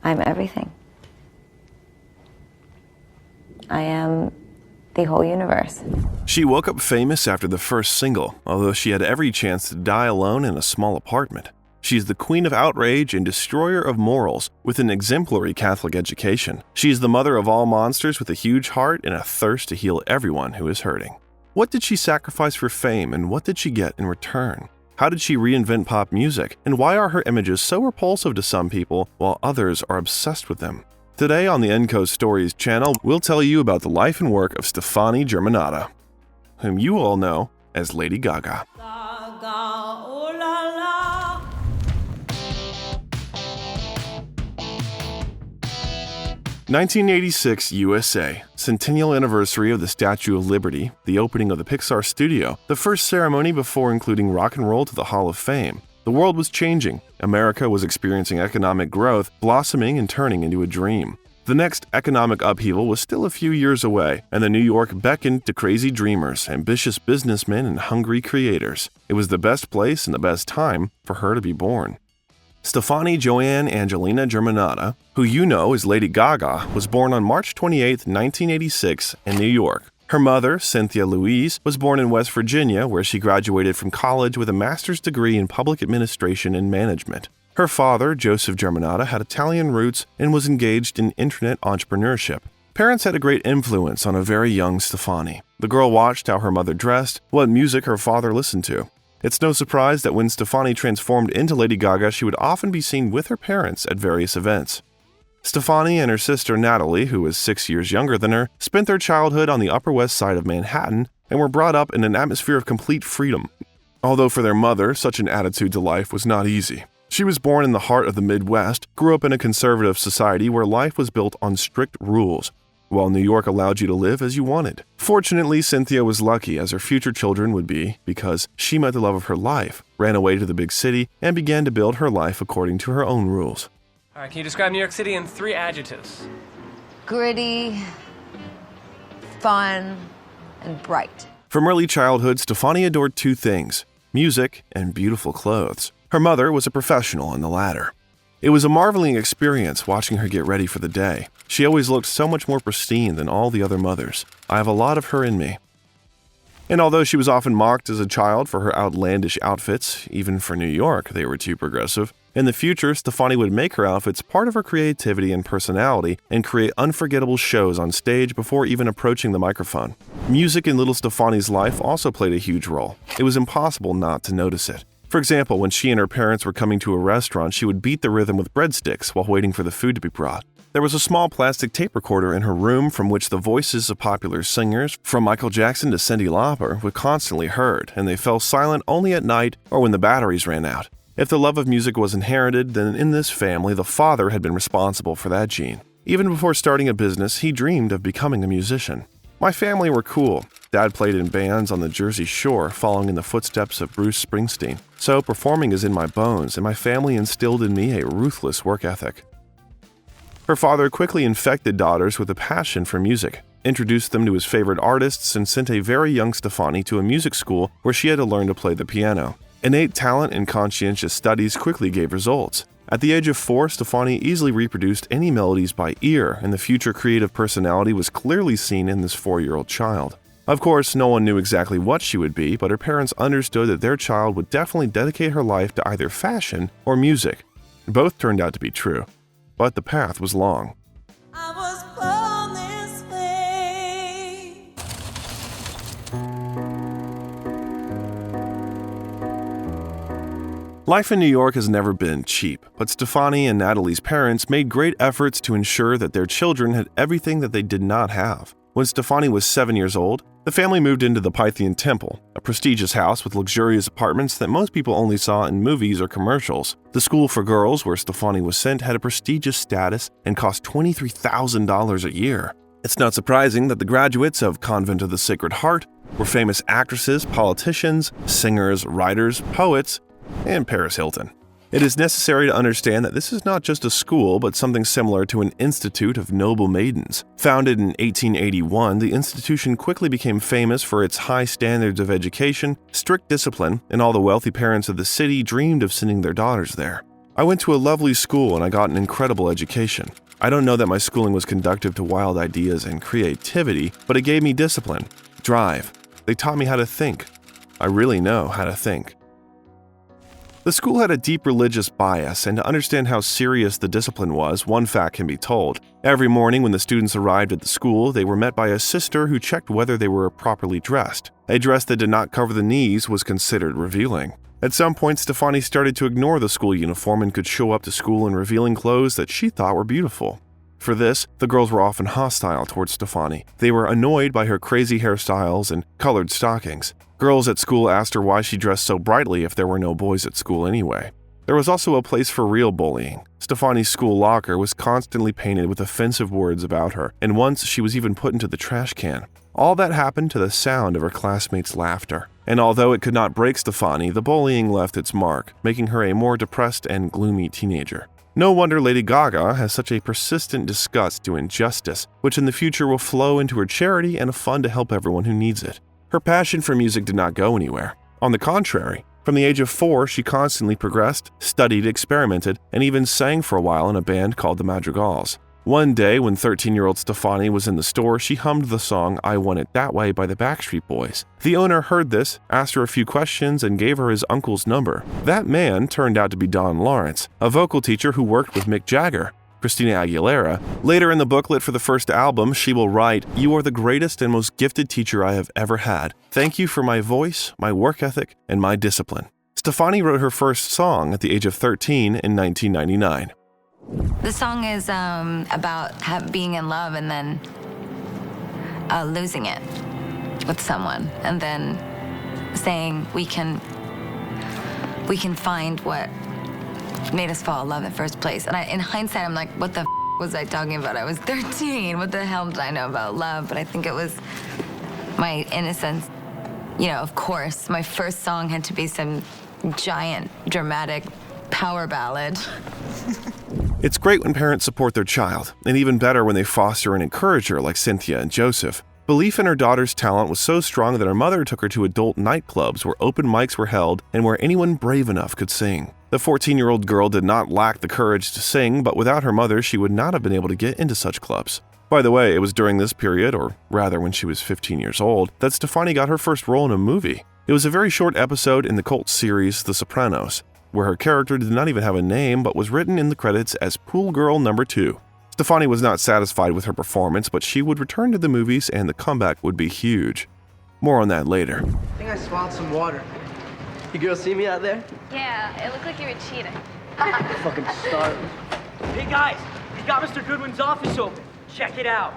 I'm everything. I am the whole universe. She woke up famous after the first single, although she had every chance to die alone in a small apartment. She's the queen of outrage and destroyer of morals with an exemplary Catholic education. She's the mother of all monsters with a huge heart and a thirst to heal everyone who is hurting. What did she sacrifice for fame, and what did she get in return? How did she reinvent pop music, and why are her images so repulsive to some people while others are obsessed with them? Today on the Enco Stories channel, we'll tell you about the life and work of Stefani Germanotta, whom you all know as Lady Gaga. 1986 USA, centennial anniversary of the Statue of Liberty, the opening of the Pixar studio, the first ceremony before including rock and roll to the Hall of Fame. The world was changing. America was experiencing economic growth, blossoming and turning into a dream. The next economic upheaval was still a few years away, and the New York beckoned to crazy dreamers, ambitious businessmen, and hungry creators. It was the best place and the best time for her to be born. Stefani Joanne Angelina Germanotta, who you know as Lady Gaga, was born on March 28, 1986, in New York. Her mother, Cynthia Louise, was born in West Virginia, where she graduated from college with a master's degree in public administration and management. Her father, Joseph Germanotta, had Italian roots and was engaged in internet entrepreneurship. Parents had a great influence on a very young Stefani. The girl watched how her mother dressed, what music her father listened to. It's no surprise that when Stefani transformed into Lady Gaga, she would often be seen with her parents at various events. Stefani and her sister Natalie, who was 6 years younger than her, spent their childhood on the Upper West Side of Manhattan and were brought up in an atmosphere of complete freedom. Although for their mother, such an attitude to life was not easy. She was born in the heart of the Midwest, grew up in a conservative society where life was built on strict rules, while New York allowed you to live as you wanted. Fortunately, Cynthia was lucky, as her future children would be, because she met the love of her life, ran away to the big city, and began to build her life according to her own rules. All right, can you describe New York City in 3 adjectives? Gritty, fun, and bright. From early childhood, Stefani adored 2 things: music and beautiful clothes. Her mother was a professional in the latter. It was a marveling experience watching her get ready for the day. She always looked so much more pristine than all the other mothers. I have a lot of her in me. And although she was often mocked as a child for her outlandish outfits, even for New York, they were too progressive, in the future, Stefani would make her outfits part of her creativity and personality and create unforgettable shows on stage before even approaching the microphone. Music in little Stefani's life also played a huge role. It was impossible not to notice it. For example, when she and her parents were coming to a restaurant, she would beat the rhythm with breadsticks while waiting for the food to be brought. There was a small plastic tape recorder in her room from which the voices of popular singers, from Michael Jackson to Cyndi Lauper, were constantly heard, and they fell silent only at night or when the batteries ran out. If the love of music was inherited, then in this family, the father had been responsible for that gene. Even before starting a business, he dreamed of becoming a musician. My family were cool. Dad played in bands on the Jersey Shore, following in the footsteps of Bruce Springsteen. So performing is in my bones, and my family instilled in me a ruthless work ethic. Her father quickly infected daughters with a passion for music, introduced them to his favorite artists, and sent a very young Stefani to a music school where she had to learn to play the piano. Innate talent and conscientious studies quickly gave results. At the age of 4, Stefani easily reproduced any melodies by ear, and the future creative personality was clearly seen in this 4-year-old child. Of course, no one knew exactly what she would be, but her parents understood that their child would definitely dedicate her life to either fashion or music. Both turned out to be true, but the path was long. I was born this way. Life in New York has never been cheap, but Stefani and Natalie's parents made great efforts to ensure that their children had everything that they did not have. When Stefani was 7 years old, the family moved into the Pythian Temple, a prestigious house with luxurious apartments that most people only saw in movies or commercials. The school for girls where Stefani was sent had a prestigious status and cost $23,000 a year. It's not surprising that the graduates of Convent of the Sacred Heart were famous actresses, politicians, singers, writers, poets, and Paris Hilton. It is necessary to understand that this is not just a school, but something similar to an institute of noble maidens. Founded in 1881, the institution quickly became famous for its high standards of education, strict discipline, and all the wealthy parents of the city dreamed of sending their daughters there. I went to a lovely school and I got an incredible education. I don't know that my schooling was conducive to wild ideas and creativity, but it gave me discipline, drive. They taught me how to think. I really know how to think. The school had a deep religious bias, and to understand how serious the discipline was, one fact can be told. Every morning when the students arrived at the school, they were met by a sister who checked whether they were properly dressed. A dress that did not cover the knees was considered revealing. At some point, Stefani started to ignore the school uniform and could show up to school in revealing clothes that she thought were beautiful. For this, the girls were often hostile towards Stefani. They were annoyed by her crazy hairstyles and colored stockings. Girls at school asked her why she dressed so brightly if there were no boys at school anyway. There was also a place for real bullying. Stefani's school locker was constantly painted with offensive words about her, and once she was even put into the trash can. All that happened to the sound of her classmates' laughter. And although it could not break Stefani, the bullying left its mark, making her a more depressed and gloomy teenager. No wonder Lady Gaga has such a persistent disgust to injustice, which in the future will flow into her charity and a fund to help everyone who needs it. Her passion for music did not go anywhere. On the contrary, from the age of 4, she constantly progressed, studied, experimented, and even sang for a while in a band called the Madrigals. One day, when 13-year-old Stefani was in the store, she hummed the song I Want It That Way by the Backstreet Boys. The owner heard this, asked her a few questions, and gave her his uncle's number. That man turned out to be Don Lawrence, a vocal teacher who worked with Mick Jagger. Christina Aguilera. Later in the booklet for the first album, she will write, "You are the greatest and most gifted teacher I have ever had. Thank you for my voice, my work ethic, and my discipline." Stefani wrote her first song at the age of 13 in 1999. The song is about being in love and then losing it with someone, and then saying we can find what made us fall in love in the first place. And in hindsight, I'm like, what the was I talking about? I was 13. What the hell did I know about love? But I think it was my innocence. You know, of course, my first song had to be some giant, dramatic power ballad. It's great when parents support their child, and even better when they foster and encourage her like Cynthia and Joseph. Belief in her daughter's talent was so strong that her mother took her to adult nightclubs where open mics were held and where anyone brave enough could sing. The 14-year-old girl did not lack the courage to sing, but without her mother, she would not have been able to get into such clubs. By the way, it was during this period, or rather when she was 15 years old, that Stefani got her first role in a movie. It was a very short episode in the cult series The Sopranos, where her character did not even have a name but was written in the credits as Pool Girl No. 2. Stefani was not satisfied with her performance, but she would return to the movies and the comeback would be huge. More on that later. I think I swallowed some water. You girls see me out there? Yeah, it looked like you were cheating. Fucking starved. Hey guys, we got Mr. Goodwin's office open. Check it out.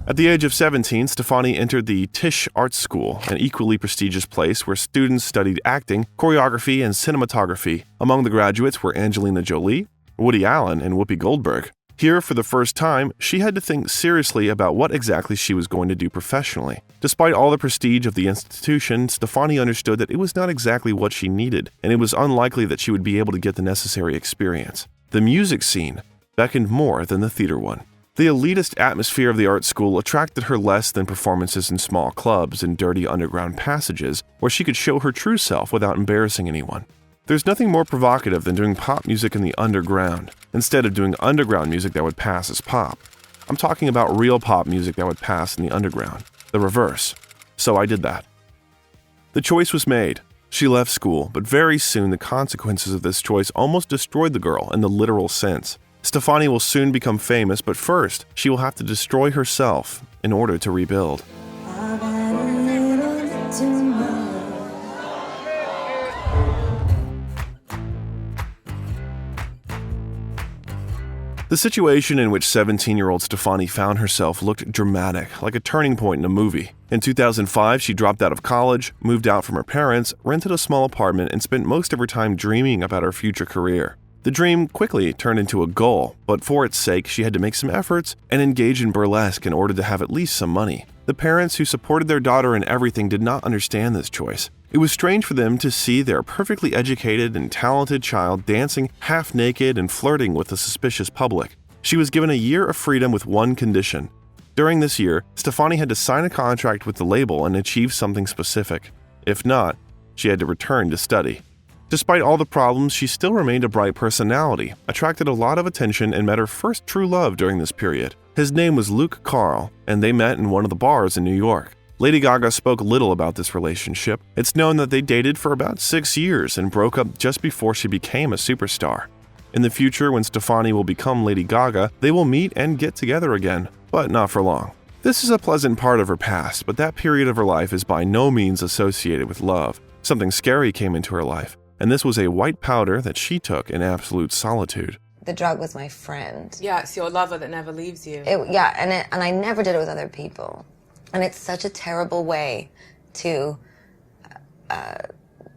At the age of 17, Stefani entered the Tisch Art School, an equally prestigious place where students studied acting, choreography, and cinematography. Among the graduates were Angelina Jolie, Woody Allen, and Whoopi Goldberg. Here, for the first time, she had to think seriously about what exactly she was going to do professionally. Despite all the prestige of the institution, Stefani understood that it was not exactly what she needed, and it was unlikely that she would be able to get the necessary experience. The music scene beckoned more than the theater one. The elitist atmosphere of the art school attracted her less than performances in small clubs and dirty underground passages where she could show her true self without embarrassing anyone. There's nothing more provocative than doing pop music in the underground, instead of doing underground music that would pass as pop. I'm talking about real pop music that would pass in the underground, the reverse. So I did that. The choice was made. She left school, but very soon the consequences of this choice almost destroyed the girl in the literal sense. Stefani will soon become famous, but first, she will have to destroy herself in order to rebuild. The situation in which 17-year-old Stefani found herself looked dramatic, like a turning point in a movie. In 2005, she dropped out of college, moved out from her parents, rented a small apartment, and spent most of her time dreaming about her future career. The dream quickly turned into a goal, but for its sake, she had to make some efforts and engage in burlesque in order to have at least some money. The parents who supported their daughter in everything did not understand this choice. It was strange for them to see their perfectly educated and talented child dancing half naked and flirting with the suspicious public. She was given a year of freedom with one condition. During this year, Stefani had to sign a contract with the label and achieve something specific. If not, she had to return to study. Despite all the problems, she still remained a bright personality, attracted a lot of attention, and met her first true love during this period. His name was Luke Carl, and they met in one of the bars in New York. Lady Gaga spoke little about this relationship. It's known that they dated for about 6 years and broke up just before she became a superstar. In the future, when Stefani will become Lady Gaga, they will meet and get together again, but not for long. This is a pleasant part of her past, but that period of her life is by no means associated with love. Something scary came into her life, and this was a white powder that she took in absolute solitude. The drug was my friend. Yeah, it's your lover that never leaves you. And I never did it with other people. And it's such a terrible way to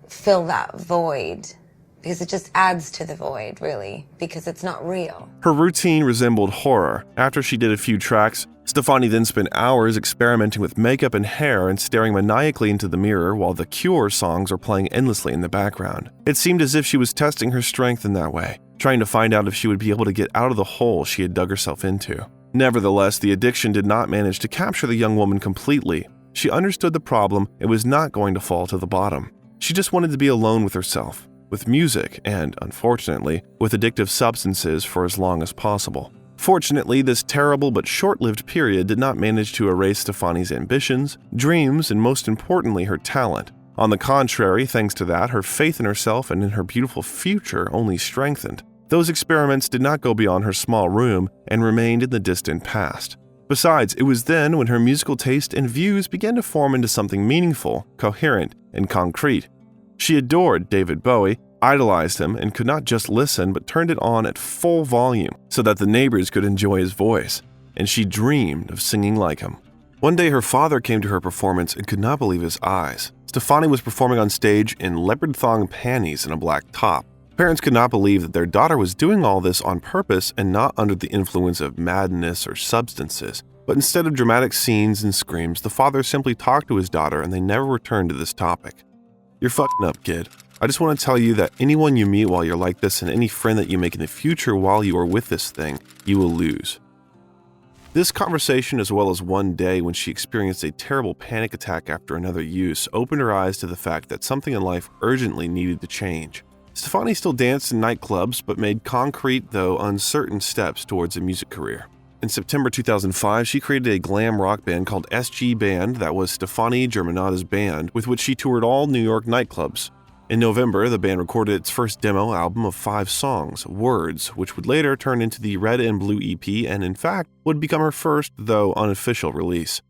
fill that void, because it just adds to the void, really, because it's not real. Her routine resembled horror. After she did a few tracks, Stefani then spent hours experimenting with makeup and hair and staring maniacally into the mirror while the Cure songs are playing endlessly in the background. It seemed as if she was testing her strength in that way, trying to find out if she would be able to get out of the hole she had dug herself into. Nevertheless, the addiction did not manage to capture the young woman completely. She understood the problem and was not going to fall to the bottom. She just wanted to be alone with herself, with music, and, unfortunately, with addictive substances for as long as possible. Fortunately, this terrible but short-lived period did not manage to erase Stefani's ambitions, dreams, and most importantly, her talent. On the contrary, thanks to that, her faith in herself and in her beautiful future only strengthened. Those experiments did not go beyond her small room and remained in the distant past. Besides, it was then when her musical taste and views began to form into something meaningful, coherent, and concrete. She adored David Bowie, idolized him, and could not just listen but turned it on at full volume so that the neighbors could enjoy his voice, and she dreamed of singing like him. One day her father came to her performance and could not believe his eyes. Stefani was performing on stage in leopard thong panties and a black top. Parents could not believe that their daughter was doing all this on purpose and not under the influence of madness or substances. But instead of dramatic scenes and screams, the father simply talked to his daughter and they never returned to this topic. "You're fucking up, kid. I just want to tell you that anyone you meet while you're like this and any friend that you make in the future while you are with this thing, you will lose." This conversation, as well as one day when she experienced a terrible panic attack after another use, opened her eyes to the fact that something in life urgently needed to change. Stefani still danced in nightclubs, but made concrete, though uncertain, steps towards a music career. In September 2005, she created a glam rock band called SG Band that was Stefani Germanotta's band, with which she toured all New York nightclubs. In November, the band recorded its first demo album of 5 songs, Words, which would later turn into the Red and Blue EP and, in fact, would become her first, though unofficial, release.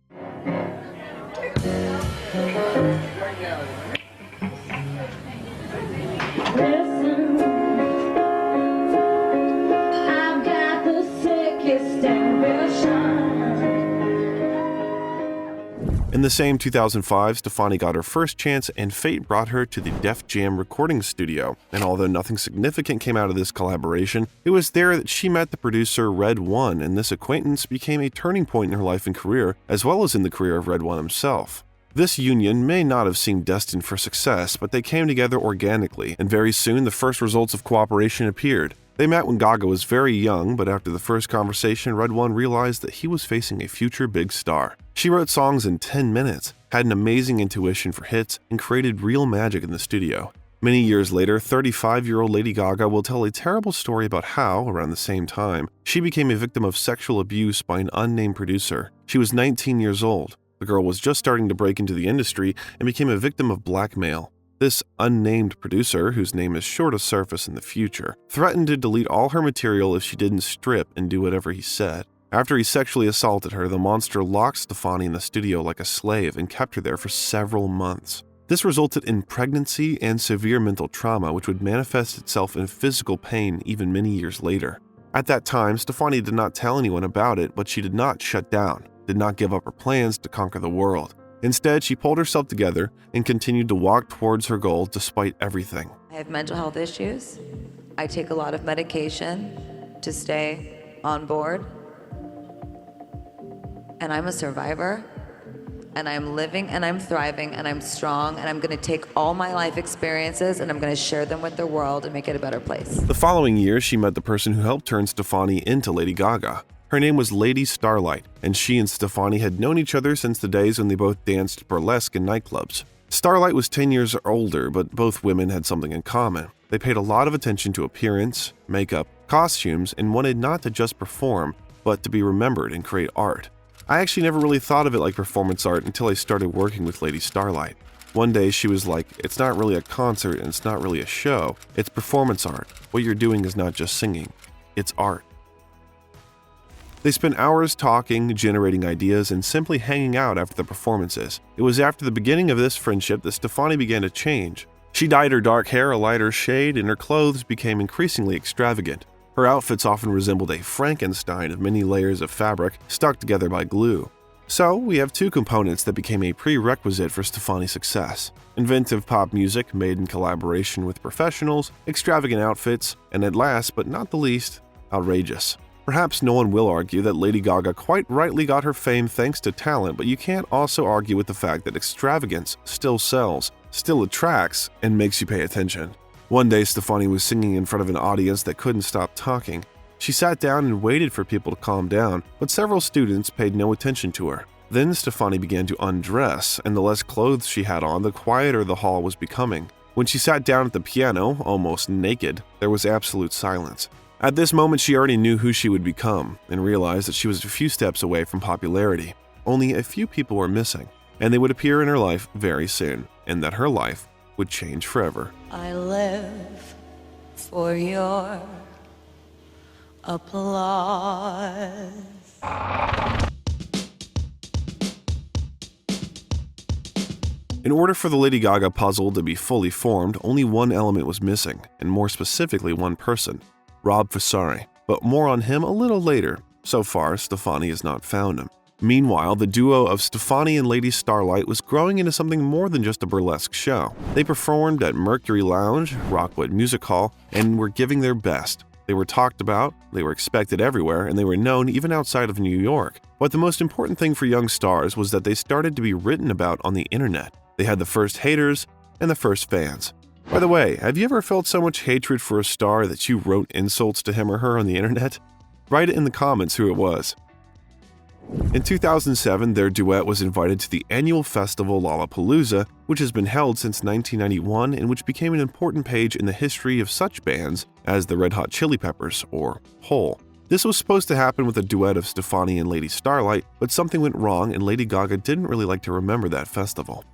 In the same 2005, Stefani got her first chance and fate brought her to the Def Jam recording studio, and although nothing significant came out of this collaboration, it was there that she met the producer Red One, and this acquaintance became a turning point in her life and career, as well as in the career of Red One himself. This union may not have seemed destined for success, but they came together organically, and very soon the first results of cooperation appeared. They met when Gaga was very young, but after the first conversation, Red One realized that he was facing a future big star. She wrote songs in 10 minutes, had an amazing intuition for hits, and created real magic in the studio. Many years later, 35-year-old Lady Gaga will tell a terrible story about how, around the same time, she became a victim of sexual abuse by an unnamed producer. She was 19 years old. The girl was just starting to break into the industry and became a victim of blackmail. This unnamed producer, whose name is sure to surface in the future, threatened to delete all her material if she didn't strip and do whatever he said. After he sexually assaulted her, the monster locked Stefani in the studio like a slave and kept her there for several months. This resulted in pregnancy and severe mental trauma, which would manifest itself in physical pain even many years later. At that time, Stefani did not tell anyone about it, but she did not shut down, did not give up her plans to conquer the world. Instead, she pulled herself together and continued to walk towards her goal despite everything. I have mental health issues. I take a lot of medication to stay on board. And I'm a survivor. And I'm living and I'm thriving and I'm strong and I'm going to take all my life experiences and I'm going to share them with the world and make it a better place. The following year, she met the person who helped turn Stefani into Lady Gaga. Her name was Lady Starlight, and she and Stefani had known each other since the days when they both danced burlesque in nightclubs. Starlight was 10 years older, but both women had something in common. They paid a lot of attention to appearance, makeup, costumes, and wanted not to just perform, but to be remembered and create art. I actually never really thought of it like performance art until I started working with Lady Starlight. One day she was like, "It's not really a concert and it's not really a show, it's performance art. What you're doing is not just singing, it's art." They spent hours talking, generating ideas, and simply hanging out after the performances. It was after the beginning of this friendship that Stefani began to change. She dyed her dark hair a lighter shade and her clothes became increasingly extravagant. Her outfits often resembled a Frankenstein of many layers of fabric stuck together by glue. So, we have two components that became a prerequisite for Stefani's success: inventive pop music made in collaboration with professionals, extravagant outfits, and at last but not the least, outrageous. Perhaps no one will argue that Lady Gaga quite rightly got her fame thanks to talent, but you can't also argue with the fact that extravagance still sells, still attracts, and makes you pay attention. One day, Stefani was singing in front of an audience that couldn't stop talking. She sat down and waited for people to calm down, but several students paid no attention to her. Then Stefani began to undress, and the less clothes she had on, the quieter the hall was becoming. When she sat down at the piano, almost naked, there was absolute silence. At this moment, she already knew who she would become and realized that she was a few steps away from popularity. Only a few people were missing, and they would appear in her life very soon, and that her life would change forever. I live for your applause. In order for the Lady Gaga puzzle to be fully formed, only one element was missing, and more specifically one person: Rob Fusari. But more on him a little later. So far, Stefani has not found him. Meanwhile, the duo of Stefani and Lady Starlight was growing into something more than just a burlesque show. They performed at Mercury Lounge, Rockwood Music Hall, and were giving their best. They were talked about, they were expected everywhere, and they were known even outside of New York. But the most important thing for young stars was that they started to be written about on the internet. They had the first haters and the first fans. By the way, have you ever felt so much hatred for a star that you wrote insults to him or her on the internet? Write it in the comments who it was. In 2007, their duet was invited to the annual festival Lollapalooza, which has been held since 1991 and which became an important page in the history of such bands as the Red Hot Chili Peppers or Hole. This was supposed to happen with a duet of Stefani and Lady Starlight, but something went wrong and Lady Gaga didn't really like to remember that festival.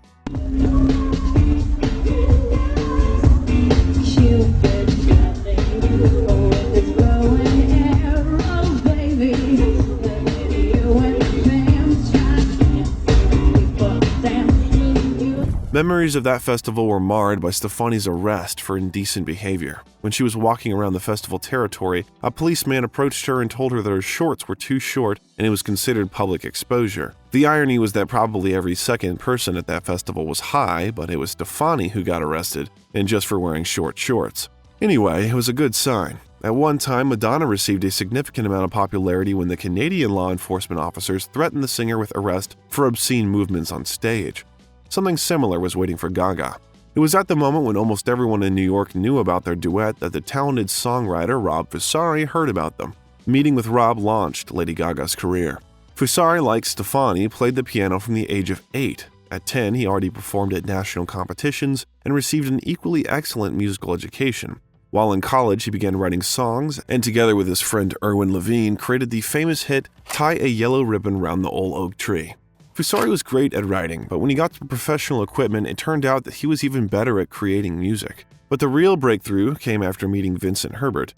Memories of that festival were marred by Stefani's arrest for indecent behavior. When she was walking around the festival territory, a policeman approached her and told her that her shorts were too short and it was considered public exposure. The irony was that probably every second person at that festival was high, but it was Stefani who got arrested, and just for wearing short shorts. Anyway, it was a good sign. At one time, Madonna received a significant amount of popularity when the Canadian law enforcement officers threatened the singer with arrest for obscene movements on stage. Something similar was waiting for Gaga. It was at the moment when almost everyone in New York knew about their duet that the talented songwriter Rob Fusari heard about them. Meeting with Rob launched Lady Gaga's career. Fusari, like Stefani, played the piano from the age of 8. At 10, he already performed at national competitions and received an equally excellent musical education. While in college, he began writing songs and together with his friend Erwin Levine created the famous hit Tie a Yellow Ribbon Round the Old Oak Tree. Fusari was great at writing, but when he got to professional equipment, it turned out that he was even better at creating music. But the real breakthrough came after meeting Vincent Herbert,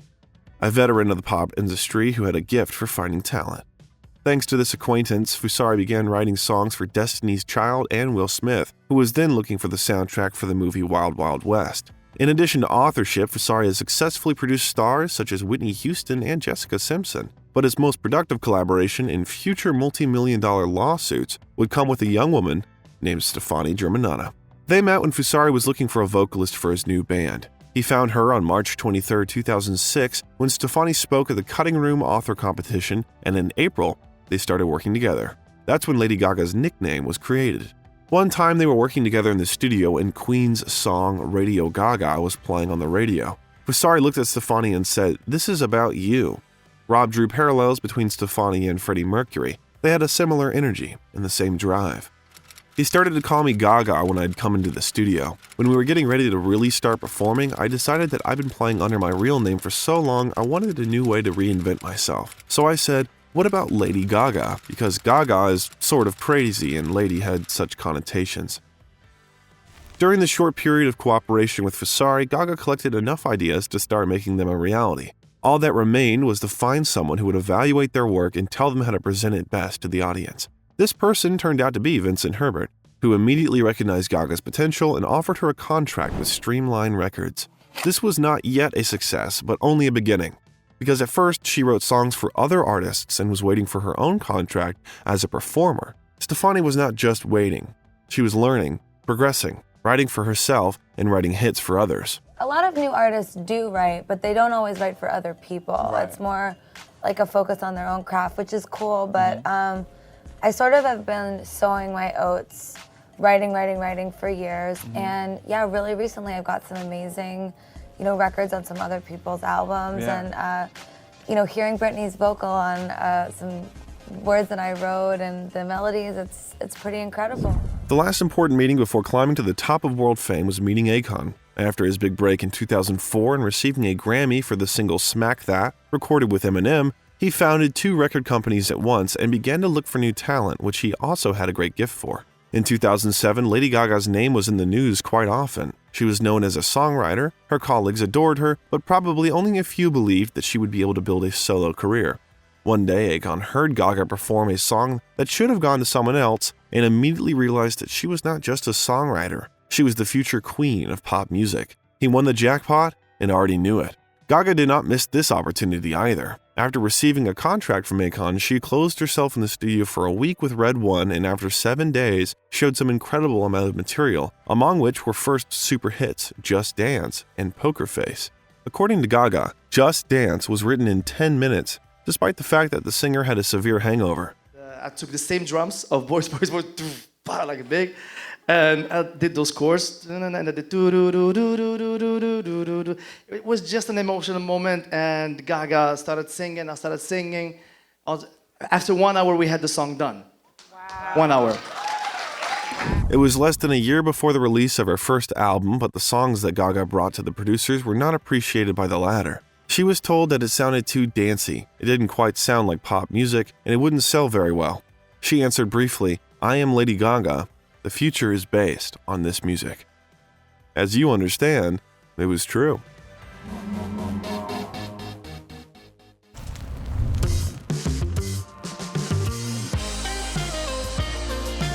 a veteran of the pop industry who had a gift for finding talent. Thanks to this acquaintance, Fusari began writing songs for Destiny's Child and Will Smith, who was then looking for the soundtrack for the movie Wild Wild West. In addition to authorship, Fusari has successfully produced stars such as Whitney Houston and Jessica Simpson. But his most productive collaboration in future multi-million-dollar lawsuits would come with a young woman named Stefani Germanotta. They met when Fusari was looking for a vocalist for his new band. He found her on March 23, 2006, when Stefani spoke at the Cutting Room Author Competition, and in April, they started working together. That's when Lady Gaga's nickname was created. One time they were working together in the studio and Queen's song Radio Gaga was playing on the radio. Fusari looked at Stefani and said, "This is about you." Rob drew parallels between Stefani and Freddie Mercury. They had a similar energy and the same drive. He started to call me Gaga when I'd come into the studio. When we were getting ready to really start performing, I decided that I'd been playing under my real name for so long I wanted a new way to reinvent myself. So I said, what about Lady Gaga? Because Gaga is sort of crazy and lady had such connotations. During the short period of cooperation with Folie, Gaga collected enough ideas to start making them a reality. All that remained was to find someone who would evaluate their work and tell them how to present it best to the audience. This person turned out to be Vincent Herbert, who immediately recognized Gaga's potential and offered her a contract with Streamline Records. This was not yet a success, but only a beginning, because at first she wrote songs for other artists and was waiting for her own contract as a performer. Stefani was not just waiting. She was learning, progressing, writing for herself, and writing hits for others. A lot of new artists do write, but they don't always write for other people. Right. It's more like a focus on their own craft, which is cool, but I sort of have been sowing my oats, writing for years, and yeah, really recently I've got some amazing, records on some other people's albums, and hearing Britney's vocal on some words that I wrote and the melodies, it's pretty incredible. The last important meeting before climbing to the top of world fame was meeting Akon. After his big break in 2004 and receiving a Grammy for the single Smack That, recorded with Eminem, he founded 2 record companies at once and began to look for new talent, which he also had a great gift for. In 2007, Lady Gaga's name was in the news quite often. She was known as a songwriter, her colleagues adored her, but probably only a few believed that she would be able to build a solo career. One day, Akon heard Gaga perform a song that should have gone to someone else and immediately realized that she was not just a songwriter. She was the future queen of pop music. He won the jackpot and already knew it. Gaga did not miss this opportunity either. After receiving a contract from Akon, she closed herself in the studio for a week with Red One, and after 7 days, showed some incredible amount of material, among which were first super hits, Just Dance and Poker Face. According to Gaga, Just Dance was written in 10 minutes, despite the fact that the singer had a severe hangover. I took the same drums of Boys, like a big, and I did those chords, and I did It was just an emotional moment, and Gaga started singing, I started singing. After 1 hour, we had the song done. Wow. 1 hour. It was less than a year before the release of her first album, but the songs that Gaga brought to the producers were not appreciated by the latter. She was told that it sounded too dancey, it didn't quite sound like pop music, and it wouldn't sell very well. She answered briefly, "I am Lady Gaga. The future is based on this music." As you understand, it was true.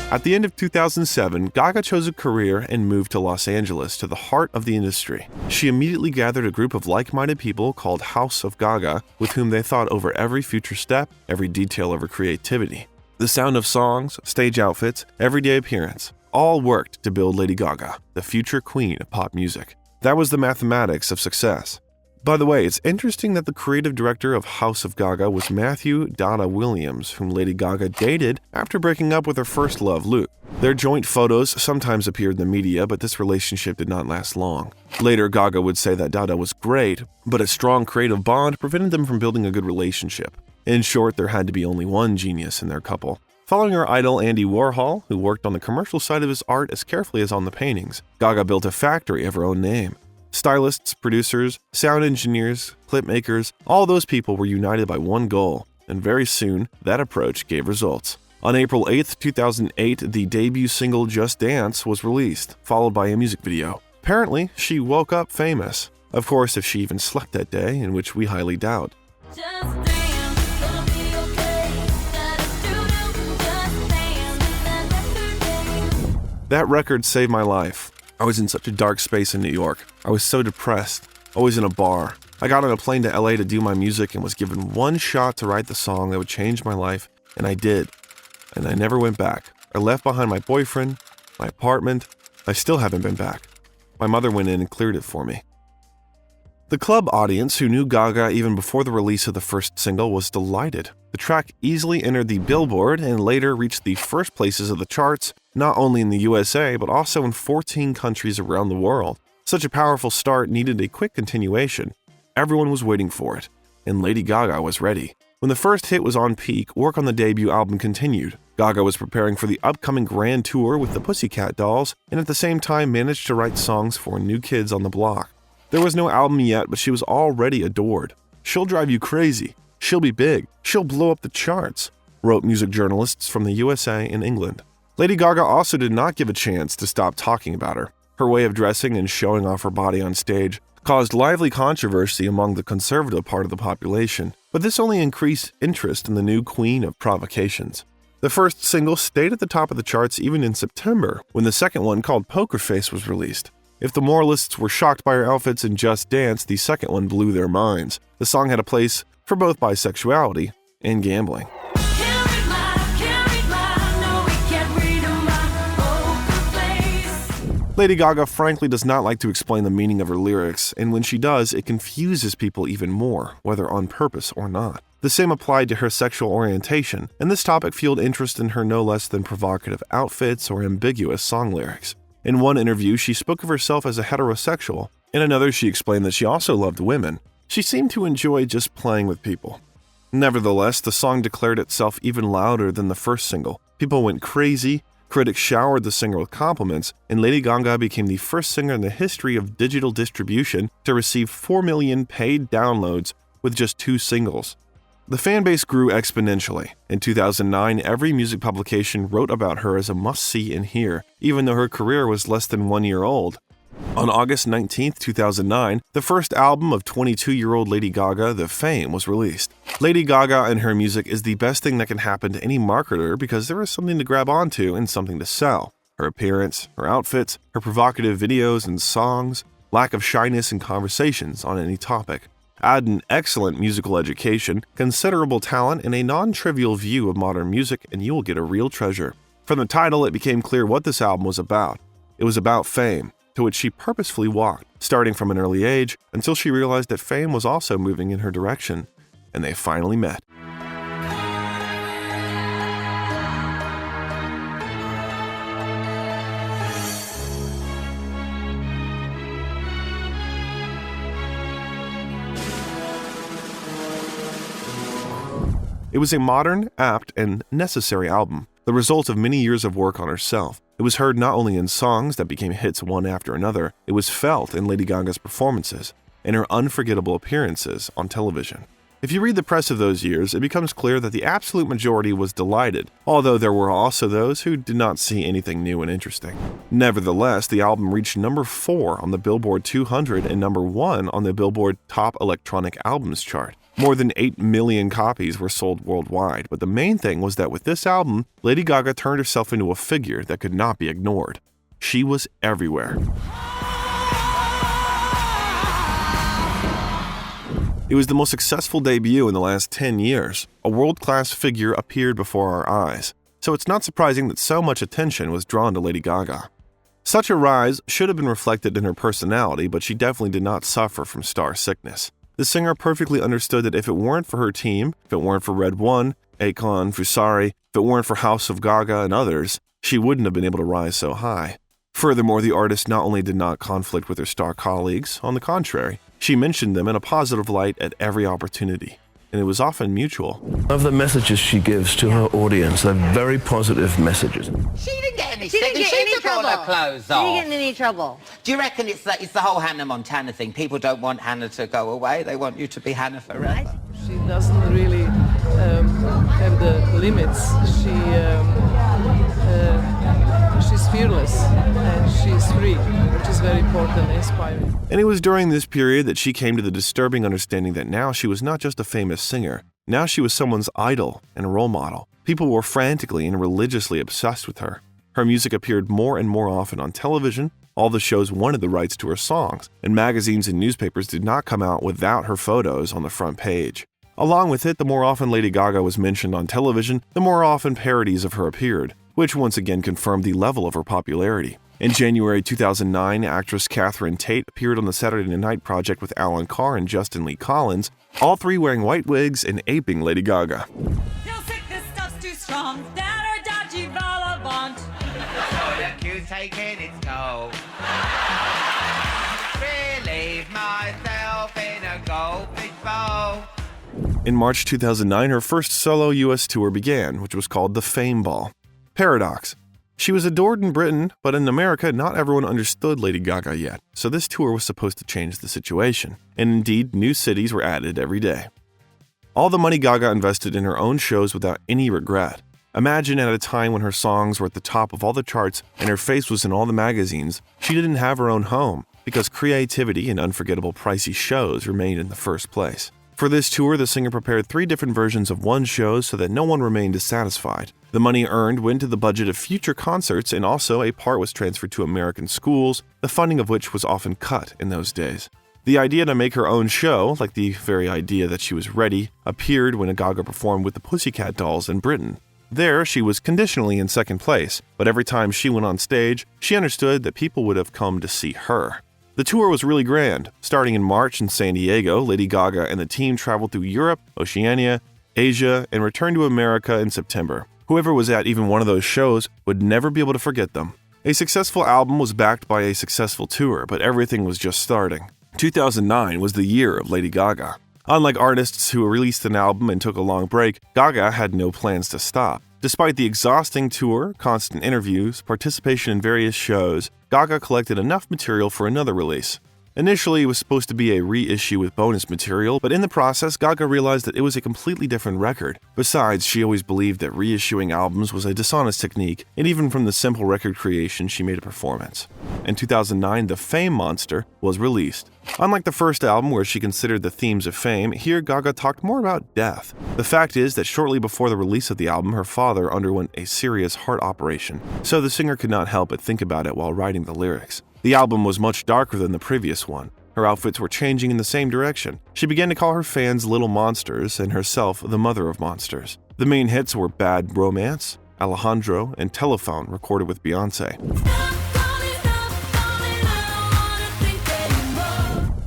At the end of 2007, Gaga chose a career and moved to Los Angeles, to the heart of the industry. She immediately gathered a group of like-minded people called House of Gaga, with whom they thought over every future step, every detail of her creativity. The sound of songs, stage outfits, everyday appearance, all worked to build Lady Gaga, the future queen of pop music. That was the mathematics of success. By the way, it's interesting that the creative director of House of Gaga was Matthew Dada Williams, whom Lady Gaga dated after breaking up with her first love, Luke. Their joint photos sometimes appeared in the media, but this relationship did not last long. Later, Gaga would say that Dada was great, but a strong creative bond prevented them from building a good relationship. In short, there had to be only one genius in their couple. Following her idol Andy Warhol, who worked on the commercial side of his art as carefully as on the paintings, Gaga built a factory of her own name. Stylists, producers, sound engineers, clip makers, all those people were united by one goal, and very soon, that approach gave results. On April 8, 2008, the debut single Just Dance was released, followed by a music video. Apparently, she woke up famous. Of course, if she even slept that day, in which we highly doubt. That record saved my life. I was in such a dark space in New York. I was so depressed, always in a bar. I got on a plane to LA to do my music and was given one shot to write the song that would change my life, and I did. And I never went back. I left behind my boyfriend, my apartment. I still haven't been back. My mother went in and cleared it for me. The club audience, who knew Gaga even before the release of the first single, was delighted. The track easily entered the Billboard and later reached the first places of the charts, not only in the USA, but also in 14 countries around the world. Such a powerful start needed a quick continuation. Everyone was waiting for it, and Lady Gaga was ready. When the first hit was on peak, work on the debut album continued. Gaga was preparing for the upcoming grand tour with the Pussycat Dolls, and at the same time managed to write songs for New Kids on the Block. There was no album yet, but she was already adored. "She'll drive you crazy. She'll be big. She'll blow up the charts," wrote music journalists from the USA and England. Lady Gaga also did not give a chance to stop talking about her. Her way of dressing and showing off her body on stage caused lively controversy among the conservative part of the population, but this only increased interest in the new queen of provocations. The first single stayed at the top of the charts even in September, when the second one, called Poker Face, was released. If the moralists were shocked by her outfits in Just Dance, the second one blew their minds. The song had a place for both bisexuality and gambling. Lady Gaga frankly does not like to explain the meaning of her lyrics, and when she does, it confuses people even more, whether on purpose or not. The same applied to her sexual orientation, and this topic fueled interest in her no less than provocative outfits or ambiguous song lyrics. In one interview, she spoke of herself as a heterosexual. In another, she explained that she also loved women. She seemed to enjoy just playing with people. Nevertheless, the song declared itself even louder than the first single. People went crazy, critics showered the singer with compliments, and Lady Gaga became the first singer in the history of digital distribution to receive 4 million paid downloads with just 2 singles. The fanbase grew exponentially. In 2009, every music publication wrote about her as a must-see and hear, even though her career was less than 1 year old. On August 19, 2009, the first album of 22-year-old Lady Gaga, The Fame, was released. Lady Gaga and her music is the best thing that can happen to any marketer because there is something to grab onto and something to sell. Her appearance, her outfits, her provocative videos and songs, lack of shyness in conversations on any topic. Add an excellent musical education, considerable talent, and a non-trivial view of modern music, and you will get a real treasure. From the title, it became clear what this album was about. It was about fame, to which she purposefully walked, starting from an early age, until she realized that fame was also moving in her direction. And they finally met. It was a modern, apt, and necessary album, the result of many years of work on herself. It was heard not only in songs that became hits one after another, it was felt in Lady Gaga's performances and her unforgettable appearances on television. If you read the press of those years, it becomes clear that the absolute majority was delighted, although there were also those who did not see anything new and interesting. Nevertheless, the album reached number 4 on the Billboard 200 and number 1 on the Billboard Top Electronic Albums chart. More than 8 million copies were sold worldwide, but the main thing was that with this album, Lady Gaga turned herself into a figure that could not be ignored. She was everywhere. It was the most successful debut in the last 10 years. A world-class figure appeared before our eyes, so it's not surprising that so much attention was drawn to Lady Gaga. Such a rise should have been reflected in her personality, but she definitely did not suffer from star sickness. The singer perfectly understood that if it weren't for her team, if it weren't for Red One, Akon, Fusari, if it weren't for House of Gaga and others, she wouldn't have been able to rise so high. Furthermore, the artist not only did not conflict with her star colleagues, on the contrary, she mentioned them in a positive light at every opportunity, and it was often mutual. I love the messages she gives to her audience. They're very positive messages. She didn't get any sick. She took all her clothes off. She didn't get in any trouble. Do you reckon it's the whole Hannah Montana thing? People don't want Hannah to go away. They want you to be Hannah forever. She doesn't really have the limits. She's fearless and she's free, which is very important and inspiring. And it was during this period that she came to the disturbing understanding that now she was not just a famous singer. Now she was someone's idol and a role model. People were frantically and religiously obsessed with her. Her music appeared more and more often on television. All the shows wanted the rights to her songs, and magazines and newspapers did not come out without her photos on the front page. Along with it, the more often Lady Gaga was mentioned on television, the more often parodies of her appeared, which once again confirmed the level of her popularity. In January 2009, actress Catherine Tate appeared on the Saturday Night Project with Alan Carr and Justin Lee Collins, all three wearing white wigs and aping Lady Gaga. Till sickness stuff's too strong, that or dodgy volabont. So the cue's taking its toll. Relieve myself in a goldfish bowl. In March 2009, her first solo US tour began, which was called the Fame Ball. Paradox. She was adored in Britain, but in America, not everyone understood Lady Gaga yet, so this tour was supposed to change the situation. And indeed, new cities were added every day. All the money Gaga invested in her own shows without any regret. Imagine at a time when her songs were at the top of all the charts and her face was in all the magazines, she didn't have her own home because creativity and unforgettable pricey shows remained in the first place. For this tour, the singer prepared 3 different versions of one show so that no one remained dissatisfied. The money earned went to the budget of future concerts, and also a part was transferred to American schools, the funding of which was often cut in those days. The idea to make her own show, like the very idea that she was ready, appeared when Gaga performed with the Pussycat Dolls in Britain. There, she was conditionally in second place, but every time she went on stage, she understood that people would have come to see her. The tour was really grand. Starting in March in San Diego, Lady Gaga and the team traveled through Europe, Oceania, Asia, and returned to America in September. Whoever was at even one of those shows would never be able to forget them. A successful album was backed by a successful tour, but everything was just starting. 2009 was the year of Lady Gaga. Unlike artists who released an album and took a long break, Gaga had no plans to stop. Despite the exhausting tour, constant interviews, participation in various shows, Gaga collected enough material for another release. Initially, it was supposed to be a reissue with bonus material, but in the process, Gaga realized that it was a completely different record. Besides, she always believed that reissuing albums was a dishonest technique, and even from the simple record creation, she made a performance. In 2009, the Fame Monster was released. Unlike the first album where she considered the themes of fame, here Gaga talked more about death. The fact is that shortly before the release of the album, her father underwent a serious heart operation, so the singer could not help but think about it while writing the lyrics. The album was much darker than the previous one. Her outfits were changing in the same direction. She began to call her fans little monsters and herself the mother of monsters. The main hits were Bad Romance, Alejandro, and Telephone, recorded with Beyoncé.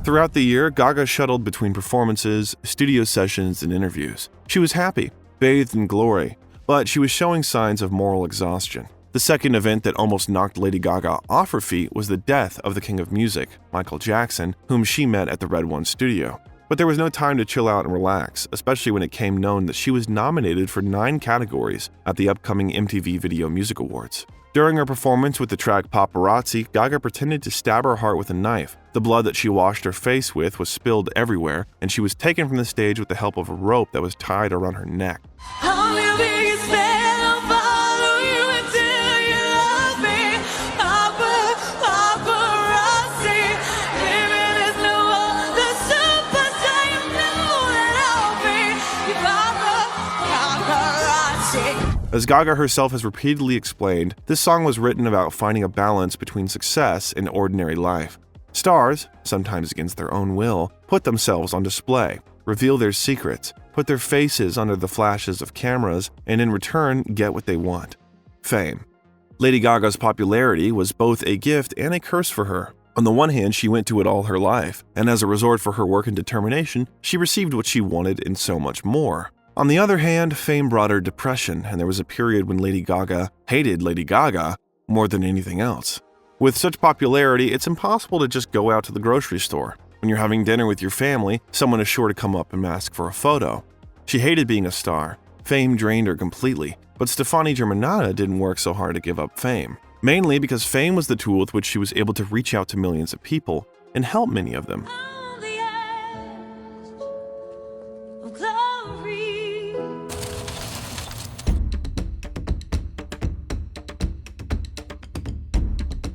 Throughout the year, Gaga shuttled between performances, studio sessions, and interviews. She was happy, bathed in glory, but she was showing signs of moral exhaustion. The second event that almost knocked Lady Gaga off her feet was the death of the king of music, Michael Jackson, whom she met at the Red One studio. But there was no time to chill out and relax, especially when it came known that she was nominated for 9 categories at the upcoming MTV Video Music Awards. During her performance with the track Paparazzi, Gaga pretended to stab her heart with a knife. The blood that she washed her face with was spilled everywhere, and she was taken from the stage with the help of a rope that was tied around her neck. As Gaga herself has repeatedly explained, this song was written about finding a balance between success and ordinary life. Stars, sometimes against their own will, put themselves on display, reveal their secrets, put their faces under the flashes of cameras, and in return get what they want: fame. Lady Gaga's popularity was both a gift and a curse for her. On the one hand, she went to it all her life, and as a reward for her work and determination, she received what she wanted and so much more. On the other hand, fame brought her depression, and there was a period when Lady Gaga hated Lady Gaga more than anything else. With such popularity, it's impossible to just go out to the grocery store. When you're having dinner with your family, someone is sure to come up and ask for a photo. She hated being a star. Fame drained her completely, but Stefani Germanotta didn't work so hard to give up fame. Mainly because fame was the tool with which she was able to reach out to millions of people and help many of them.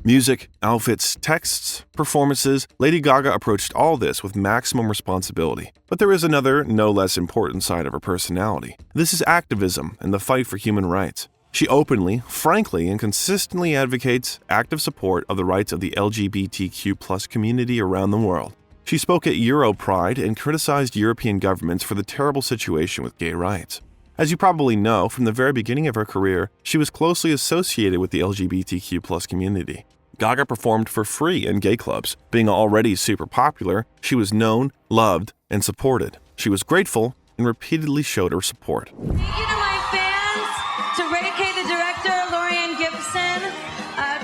Music, outfits, texts, performances, Lady Gaga approached all this with maximum responsibility. But there is another, no less important side of her personality. This is activism and the fight for human rights. She openly, frankly, and consistently advocates active support of the rights of the LGBTQ+ community around the world. She spoke at Euro Pride and criticized European governments for the terrible situation with gay rights. As you probably know, from the very beginning of her career, she was closely associated with the LGBTQ+ community. Gaga performed for free in gay clubs. Being already super popular, she was known, loved, and supported. She was grateful and repeatedly showed her support. Thank you to my fans, to Ray K, the director, Lorianne Gibson,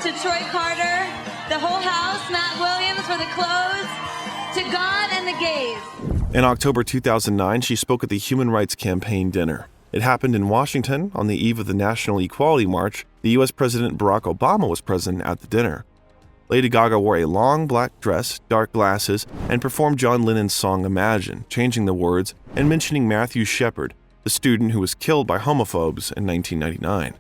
to Troy Carter, the whole house, Matt Williams for the clothes, to God and the gays. In October 2009, she spoke at the Human Rights Campaign dinner. It happened in Washington on the eve of the National Equality March. The U.S. President Barack Obama was present at the dinner. Lady Gaga wore a long black dress, dark glasses, and performed John Lennon's song Imagine, changing the words and mentioning Matthew Shepard, the student who was killed by homophobes in 1999.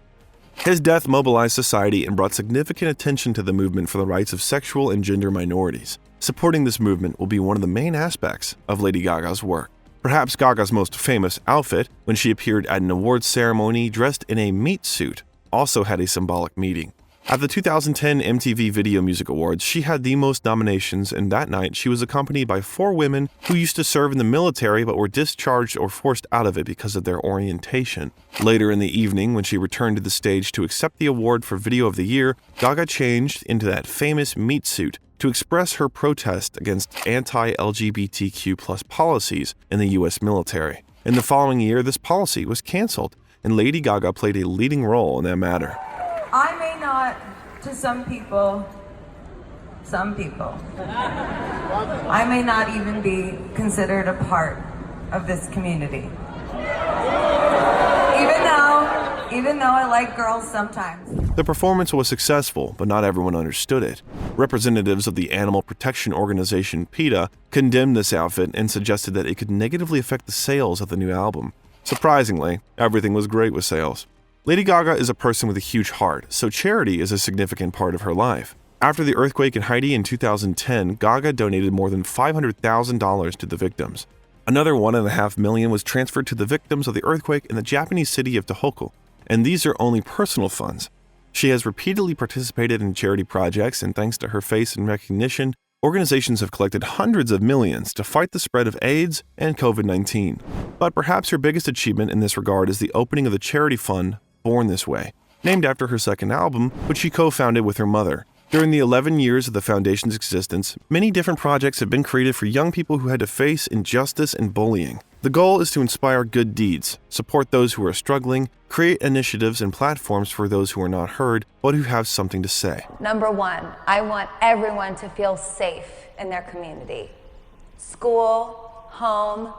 His death mobilized society and brought significant attention to the movement for the rights of sexual and gender minorities. Supporting this movement will be one of the main aspects of Lady Gaga's work. Perhaps Gaga's most famous outfit, when she appeared at an awards ceremony dressed in a meat suit, also had a symbolic meaning. At the 2010 MTV Video Music Awards, she had the most nominations, and that night she was accompanied by 4 women who used to serve in the military but were discharged or forced out of it because of their orientation. Later in the evening, when she returned to the stage to accept the award for Video of the Year, Gaga changed into that famous meat suit to express her protest against anti-LGBTQ+ policies in the U.S. military. In the following year, this policy was canceled, and Lady Gaga played a leading role in that matter. I may not, to some people, I may not even be considered a part of this community. Even though I like girls sometimes. The performance was successful, but not everyone understood it. Representatives of the animal protection organization PETA condemned this outfit and suggested that it could negatively affect the sales of the new album. Surprisingly, everything was great with sales. Lady Gaga is a person with a huge heart, so charity is a significant part of her life. After the earthquake in Haiti in 2010, Gaga donated more than $500,000 to the victims. Another $1.5 million was transferred to the victims of the earthquake in the Japanese city of Tohoku, and these are only personal funds. She has repeatedly participated in charity projects, and thanks to her face and recognition, organizations have collected hundreds of millions to fight the spread of AIDS and COVID-19. But perhaps her biggest achievement in this regard is the opening of the charity fund Born This Way, named after her second album, which she co-founded with her mother. During the 11 years of the foundation's existence, many different projects have been created for young people who had to face injustice and bullying. The goal is to inspire good deeds, support those who are struggling, create initiatives and platforms for those who are not heard, but who have something to say. Number 1, I want everyone to feel safe in their community. School, home,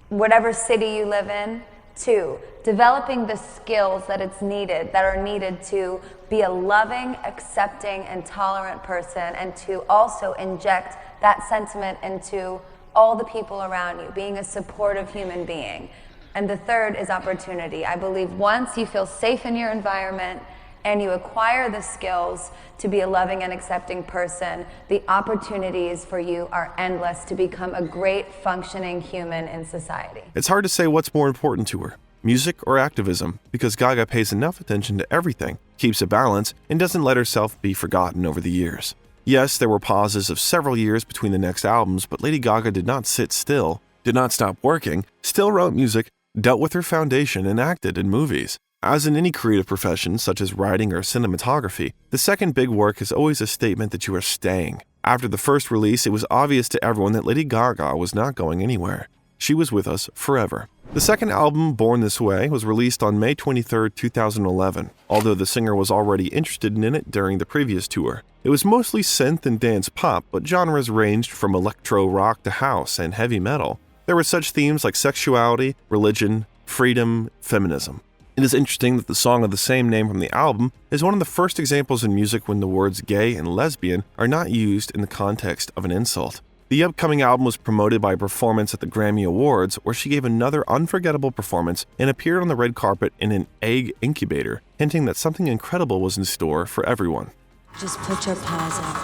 whatever city you live in. 2, developing the skills that are needed to be a loving, accepting, and tolerant person, and to also inject that sentiment into all the people around you, being a supportive human being. And the 3rd is opportunity. I believe once you feel safe in your environment and you acquire the skills to be a loving and accepting person, the opportunities for you are endless to become a great functioning human in society. It's hard to say what's more important to her, music or activism, because Gaga pays enough attention to everything, keeps a balance, and doesn't let herself be forgotten over the years. Yes, there were pauses of several years between the next albums, but Lady Gaga did not sit still, did not stop working, still wrote music, dealt with her foundation, and acted in movies. As in any creative profession, such as writing or cinematography, the second big work is always a statement that you are staying. After the first release, it was obvious to everyone that Lady Gaga was not going anywhere. She was with us forever. The second album, Born This Way, was released on May 23, 2011, although the singer was already interested in it during the previous tour. It was mostly synth and dance pop, but genres ranged from electro rock to house and heavy metal. There were such themes like sexuality, religion, freedom, feminism. It is interesting that the song of the same name from the album is one of the first examples in music when the words gay and lesbian are not used in the context of an insult. The upcoming album was promoted by a performance at the Grammy Awards, where she gave another unforgettable performance and appeared on the red carpet in an egg incubator, hinting that something incredible was in store for everyone. Just put your paws up,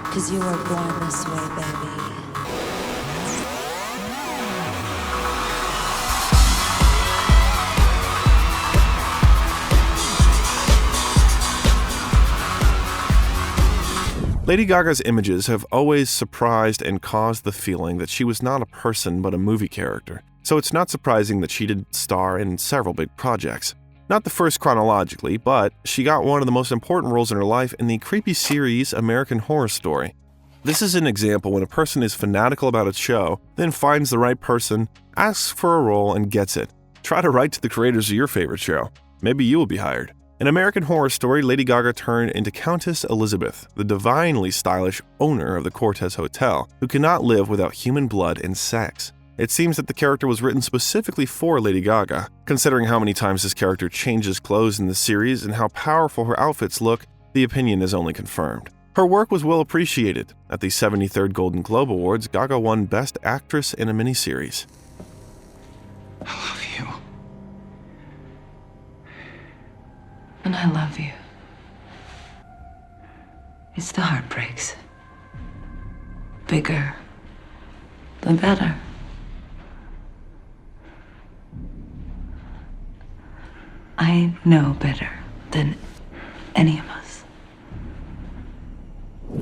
'cause you were born this way, baby. Lady Gaga's images have always surprised and caused the feeling that she was not a person but a movie character, so it's not surprising that she did star in several big projects. Not the first chronologically, but she got one of the most important roles in her life in the creepy series American Horror Story. This is an example when a person is fanatical about a show, then finds the right person, asks for a role, and gets it. Try to write to the creators of your favorite show. Maybe you will be hired. In American Horror Story, Lady Gaga turned into Countess Elizabeth, the divinely stylish owner of the Cortez Hotel, who cannot live without human blood and sex. It seems that the character was written specifically for Lady Gaga. Considering how many times this character changes clothes in the series and how powerful her outfits look, the opinion is only confirmed. Her work was well appreciated. At the 73rd Golden Globe Awards, Gaga won Best Actress in a Miniseries. I love you. And I love you. It's the heartbreaks. Bigger, the better. I know better than any of us.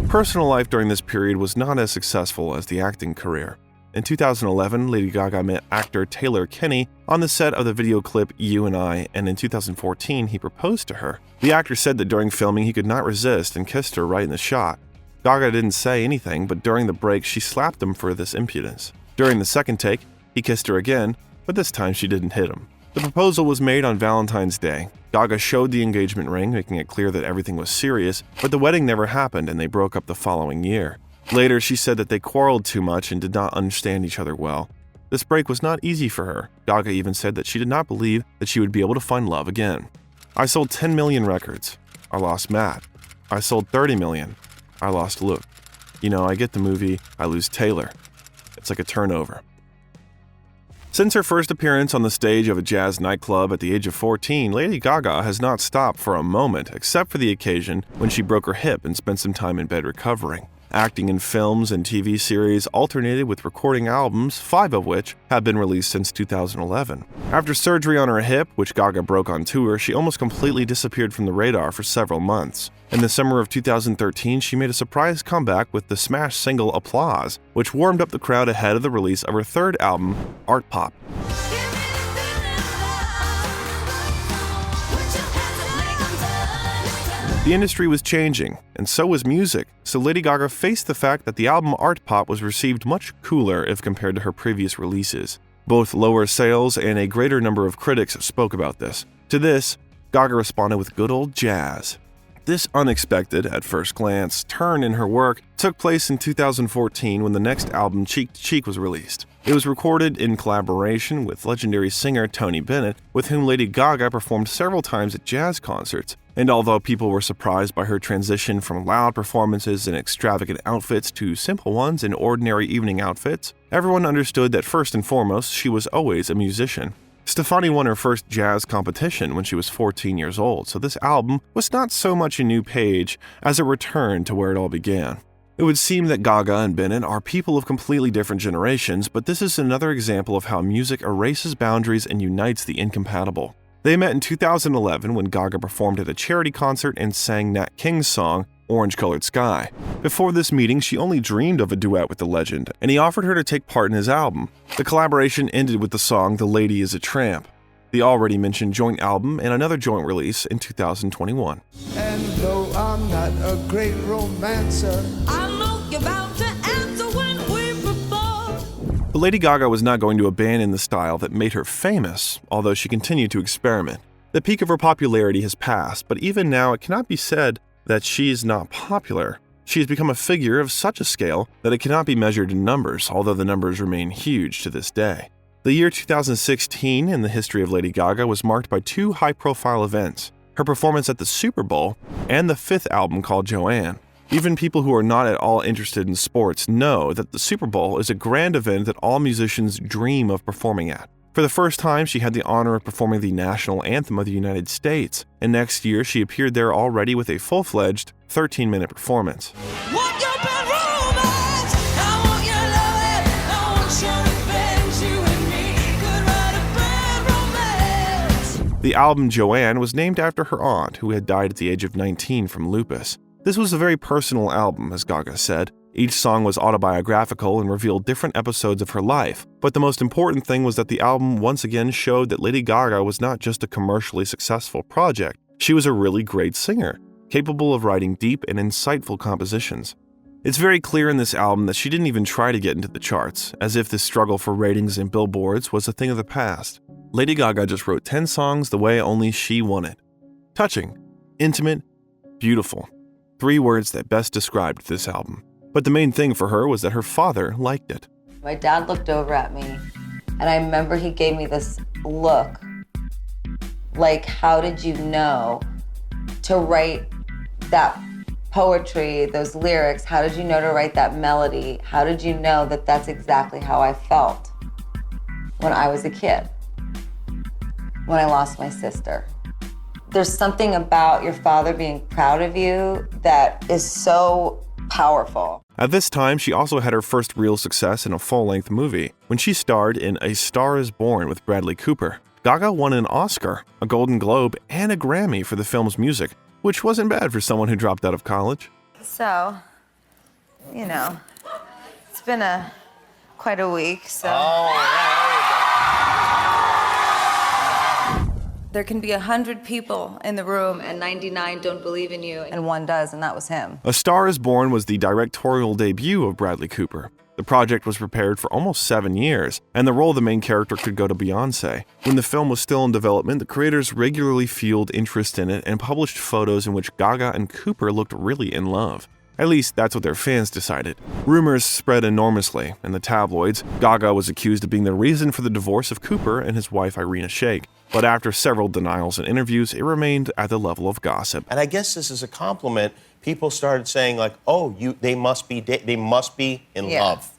Personal life during this period was not as successful as the acting career. In 2011, Lady Gaga met actor Taylor Kinney on the set of the video clip You and I, and in 2014 he proposed to her. The actor said that during filming he could not resist and kissed her right in the shot. Gaga didn't say anything, but during the break she slapped him for this impudence. During the second take, he kissed her again, but this time she didn't hit him. The proposal was made on Valentine's Day. Gaga showed the engagement ring, making it clear that everything was serious, but the wedding never happened and they broke up the following year. Later, she said that they quarreled too much and did not understand each other well. This break was not easy for her. Gaga even said that she did not believe that she would be able to find love again. I sold 10 million records. I lost Matt. I sold 30 million. I lost Luke. You know, I get the movie, I lose Taylor. It's like a turnover. Since her first appearance on the stage of a jazz nightclub at the age of 14, Lady Gaga has not stopped for a moment, except for the occasion when she broke her hip and spent some time in bed recovering. Acting in films and TV series alternated with recording albums, 5 of which have been released since 2011. After surgery on her hip, which Gaga broke on tour, she almost completely disappeared from the radar for several months. In the summer of 2013, she made a surprise comeback with the smash single Applause, which warmed up the crowd ahead of the release of her third album, Art Pop. The industry was changing, and so was music, so Lady Gaga faced the fact that the album Art Pop was received much cooler if compared to her previous releases. Both lower sales and a greater number of critics spoke about this. To this, Gaga responded with good old jazz. This unexpected, at first glance, turn in her work took place in 2014 when the next album, Cheek to Cheek, was released. It was recorded in collaboration with legendary singer Tony Bennett, with whom Lady Gaga performed several times at jazz concerts. And although people were surprised by her transition from loud performances in extravagant outfits to simple ones in ordinary evening outfits, everyone understood that first and foremost she was always a musician. Stefani won her first jazz competition when she was 14 years old, so this album was not so much a new page as a return to where it all began. It would seem that Gaga and Bennett are people of completely different generations, but this is another example of how music erases boundaries and unites the incompatible. They met in 2011 when Gaga performed at a charity concert and sang Nat King's song, Orange Colored Sky. Before this meeting, she only dreamed of a duet with the legend, and he offered her to take part in his album. The collaboration ended with the song The Lady is a Tramp, the already mentioned joint album and another joint release in 2021. And though I'm not a great romancer, I know you're about to answer when we propose. But Lady Gaga was not going to abandon the style that made her famous, although she continued to experiment. The peak of her popularity has passed, but even now it cannot be said that she is not popular. She has become a figure of such a scale that it cannot be measured in numbers, although the numbers remain huge to this day. The year 2016 in the history of Lady Gaga was marked by 2 high-profile events, her performance at the Super Bowl and the 5th album called Joanne. Even people who are not at all interested in sports know that the Super Bowl is a grand event that all musicians dream of performing at. For the first time, she had the honor of performing the national anthem of the United States, and next year she appeared there already with a full-fledged 13-minute performance. The album Joanne was named after her aunt, who had died at the age of 19 from lupus. This was a very personal album, as Gaga said. Each song was autobiographical and revealed different episodes of her life, but the most important thing was that the album once again showed that Lady Gaga was not just a commercially successful project. She was a really great singer, capable of writing deep and insightful compositions. It's very clear in this album that she didn't even try to get into the charts, as if this struggle for ratings and billboards was a thing of the past. Lady Gaga just wrote 10 songs the way only she wanted. Touching, intimate, beautiful. 3 words that best described this album. But the main thing for her was that her father liked it. My dad looked over at me, and I remember he gave me this look, like, how did you know to write that poetry, those lyrics? How did you know to write that melody? How did you know that that's exactly how I felt when I was a kid, when I lost my sister? There's something about your father being proud of you that is so powerful. At this time, she also had her first real success in a full-length movie when she starred in A Star is Born with Bradley Cooper. Gaga won an Oscar, a Golden Globe, and a Grammy for the film's music, which wasn't bad for someone who dropped out of college. So, you know, it's been quite a week, so. There can be 100 people in the room And 99 don't believe in you. and one does, and that was him. A Star is Born was the directorial debut of Bradley Cooper. The project was prepared for almost 7 years, and the role of the main character could go to Beyoncé. When the film was still in development, the creators regularly fueled interest in it and published photos in which Gaga and Cooper looked really in love. At least, that's what their fans decided. Rumors spread enormously. In the tabloids, Gaga was accused of being the reason for the divorce of Cooper and his wife Irina Shayk. But after several denials and interviews, it remained at the level of gossip. And I guess this is a compliment. People started saying, like, oh, they must be in love.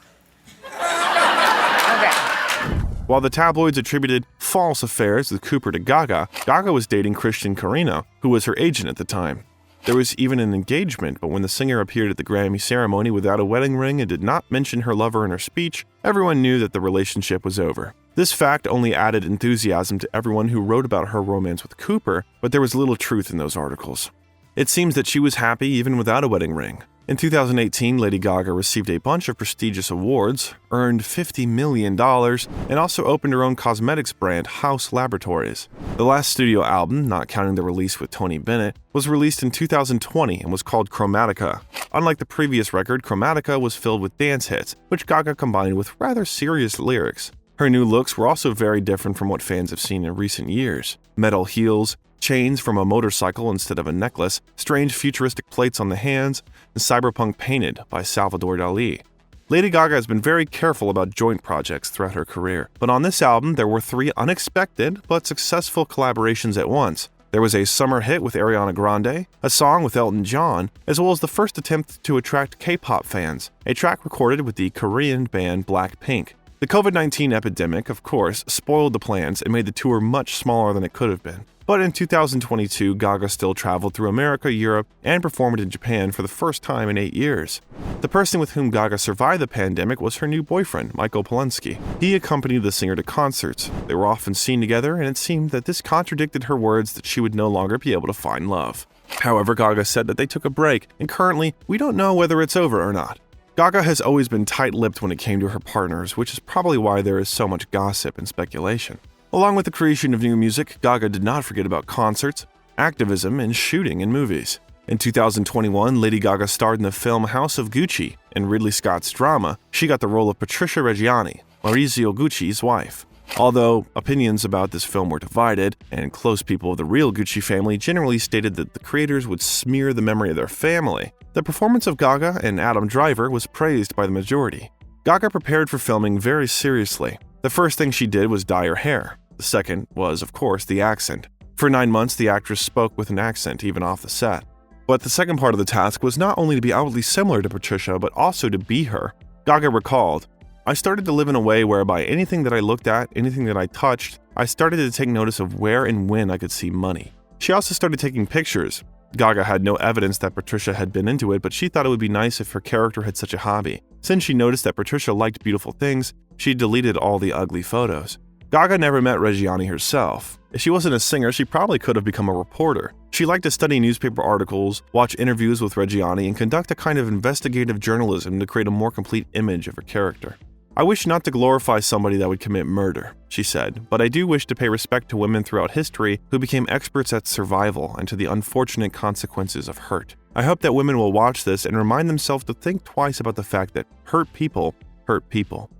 While the tabloids attributed false affairs with Cooper to Gaga, Gaga was dating Christian Carino, who was her agent at the time. There was even an engagement, but when the singer appeared at the Grammy ceremony without a wedding ring and did not mention her lover in her speech, everyone knew that the relationship was over. This fact only added enthusiasm to everyone who wrote about her romance with Cooper, but there was little truth in those articles. It seems that she was happy even without a wedding ring. In 2018, Lady Gaga received a bunch of prestigious awards, earned $50 million, and also opened her own cosmetics brand, House Laboratories. The last studio album, not counting the release with Tony Bennett, was released in 2020 and was called Chromatica. Unlike the previous record, Chromatica was filled with dance hits, which Gaga combined with rather serious lyrics. Her new looks were also very different from what fans have seen in recent years. Metal heels, chains from a motorcycle instead of a necklace, strange futuristic plates on the hands, and cyberpunk painted by Salvador Dali. Lady Gaga has been very careful about joint projects throughout her career, but on this album there were 3 unexpected but successful collaborations at once. There was a summer hit with Ariana Grande, a song with Elton John, as well as the first attempt to attract K-pop fans, a track recorded with the Korean band Blackpink. The COVID-19 epidemic, of course, spoiled the plans and made the tour much smaller than it could have been. But in 2022, Gaga still traveled through America, Europe, and performed in Japan for the first time in 8 years. The person with whom Gaga survived the pandemic was her new boyfriend, Michael Polensky. He accompanied the singer to concerts. They were often seen together, and it seemed that this contradicted her words that she would no longer be able to find love. However, Gaga said that they took a break, and currently, we don't know whether it's over or not. Gaga has always been tight-lipped when it came to her partners, which is probably why there is so much gossip and speculation. Along with the creation of new music, Gaga did not forget about concerts, activism, and shooting in movies. In 2021, Lady Gaga starred in the film House of Gucci. In Ridley Scott's drama, she got the role of Patricia Reggiani, Maurizio Gucci's wife. Although opinions about this film were divided, and close people of the real Gucci family generally stated that the creators would smear the memory of their family, the performance of Gaga and Adam Driver was praised by the majority. Gaga prepared for filming very seriously. The first thing she did was dye her hair. The second was, of course, the accent. For 9 months, the actress spoke with an accent, even off the set. But the second part of the task was not only to be outwardly similar to Patricia, but also to be her. Gaga recalled, "I started to live in a way whereby anything that I looked at, anything that I touched, I started to take notice of where and when I could see money." She also started taking pictures. Gaga had no evidence that Patricia had been into it, but she thought it would be nice if her character had such a hobby. Since she noticed that Patricia liked beautiful things, she deleted all the ugly photos. Gaga never met Reggiani herself. If she wasn't a singer, she probably could have become a reporter. She liked to study newspaper articles, watch interviews with Reggiani, and conduct a kind of investigative journalism to create a more complete image of her character. "I wish not to glorify somebody that would commit murder," she said, "but I do wish to pay respect to women throughout history who became experts at survival and to the unfortunate consequences of hurt. I hope that women will watch this and remind themselves to think twice about the fact that hurt people hurt people."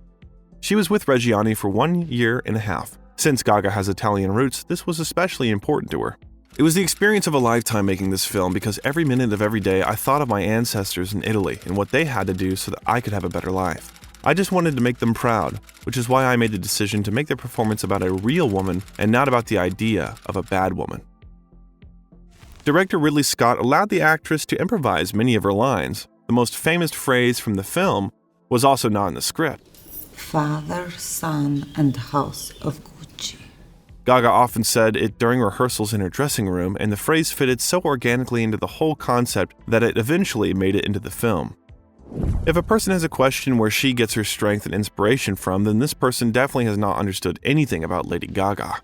She was with Reggiani for 1.5 years. Since Gaga has Italian roots, this was especially important to her. It was the experience of a lifetime making this film because every minute of every day I thought of my ancestors in Italy and what they had to do so that I could have a better life. I just wanted to make them proud, which is why I made the decision to make their performance about a real woman and not about the idea of a bad woman. Director Ridley Scott allowed the actress to improvise many of her lines. The most famous phrase from the film was also not in the script. Father, son, and house of Gucci. Gaga often said it during rehearsals in her dressing room, and the phrase fitted so organically into the whole concept that it eventually made it into the film. If a person has a question where she gets her strength and inspiration from, then this person definitely has not understood anything about Lady Gaga.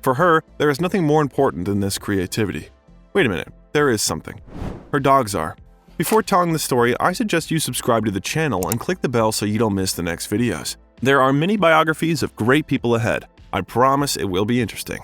For her, there is nothing more important than this creativity. Wait a minute, there is something. Her dogs are. Before telling the story, I suggest you subscribe to the channel and click the bell so you don't miss the next videos. There are many biographies of great people ahead. I promise it will be interesting.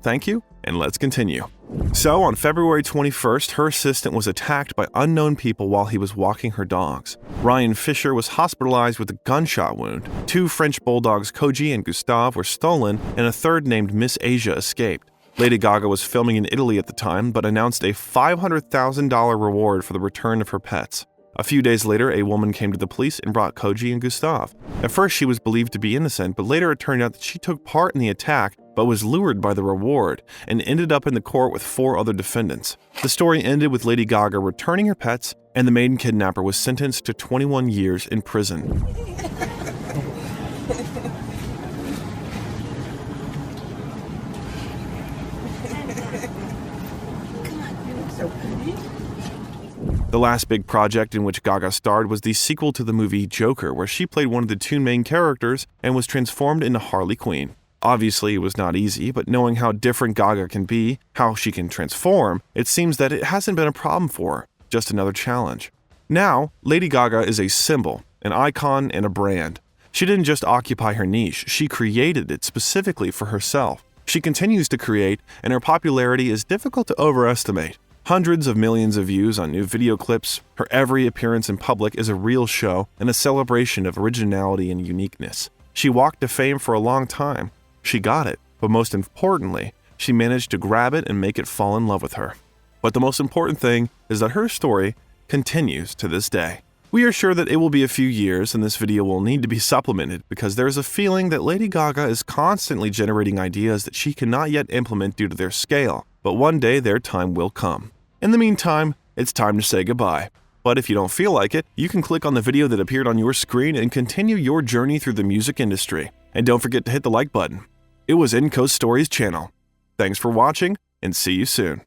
Thank you, and let's continue. So, on February 21st, her assistant was attacked by unknown people while he was walking her dogs. Ryan Fisher was hospitalized with a gunshot wound. 2 French bulldogs, Koji and Gustave, were stolen, and a third named Miss Asia escaped. Lady Gaga was filming in Italy at the time, but announced a $500,000 reward for the return of her pets. A few days later, a woman came to the police and brought Koji and Gustave. At first, she was believed to be innocent, but later it turned out that she took part in the attack but was lured by the reward and ended up in the court with 4 other defendants. The story ended with Lady Gaga returning her pets, and the maiden kidnapper was sentenced to 21 years in prison. The last big project in which Gaga starred was the sequel to the movie Joker, where she played one of the 2 main characters and was transformed into Harley Quinn. Obviously, it was not easy, but knowing how different Gaga can be, how she can transform, it seems that it hasn't been a problem for her, just another challenge. Now, Lady Gaga is a symbol, an icon, and a brand. She didn't just occupy her niche, she created it specifically for herself. She continues to create, and her popularity is difficult to overestimate. Hundreds of millions of views on new video clips, her every appearance in public is a real show and a celebration of originality and uniqueness. She walked to fame for a long time. She got it, but most importantly, she managed to grab it and make it fall in love with her. But the most important thing is that her story continues to this day. We are sure that it will be a few years and this video will need to be supplemented because there is a feeling that Lady Gaga is constantly generating ideas that she cannot yet implement due to their scale, but one day their time will come. In the meantime, it's time to say goodbye. But if you don't feel like it, you can click on the video that appeared on your screen and continue your journey through the music industry. And don't forget to hit the like button. It was Enco's Stories channel. Thanks for watching, and see you soon.